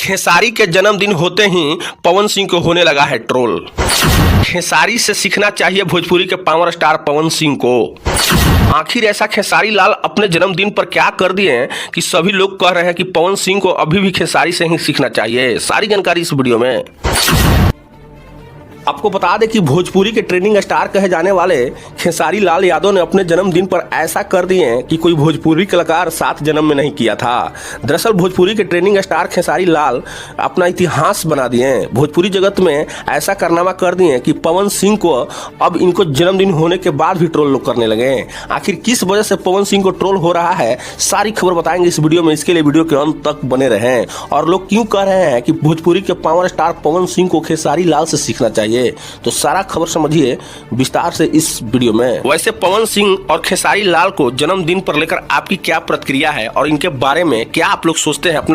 खेसारी के जन्मदिन होते ही पवन सिंह को होने लगा है ट्रोल। खेसारी से सीखना चाहिए भोजपुरी के पावर स्टार पवन सिंह को। आखिर ऐसा खेसारी लाल अपने जन्मदिन पर क्या कर दिए हैं कि सभी लोग कह रहे हैं कि पवन सिंह को अभी भी खेसारी से ही सीखना चाहिए। सारी जानकारी इस वीडियो में। आपको बता दें कि भोजपुरी के ट्रेंडिंग स्टार कहे जाने वाले खेसारी लाल यादव ने अपने जन्मदिन पर ऐसा कर दिए हैं कि कोई भोजपुरी कलाकार 7 जन्म में नहीं किया था। दरअसल भोजपुरी के ट्रेंडिंग स्टार खेसारी लाल अपना इतिहास बना दिए हैं। भोजपुरी जगत में ऐसा कारनामा कर दिए हैं कि पवन सिंह को अब इनको जन्मदिन होने के बाद भी ट्रोल लोग करने लगे हैं। आखिर किस वजह से पवन सिंह को ट्रोल हो रहा है, सारी खबर बताएंगे इस वीडियो में। इसके लिए वीडियो के अंत तक बने रहें। और लोग क्यों कह रहे हैं कि भोजपुरी के पावर स्टार पवन सिंह को खेसारी लाल से सीखना चाहिए, तो सारा खबर समझिए विस्तार से इस वीडियो में। वैसे पवन सिंह और खेसारी लाल को जन्मदिन पर लेकर आपकी क्या प्रतिक्रिया है और इनके बारे में क्या आप लोग सोचते हैं, अपना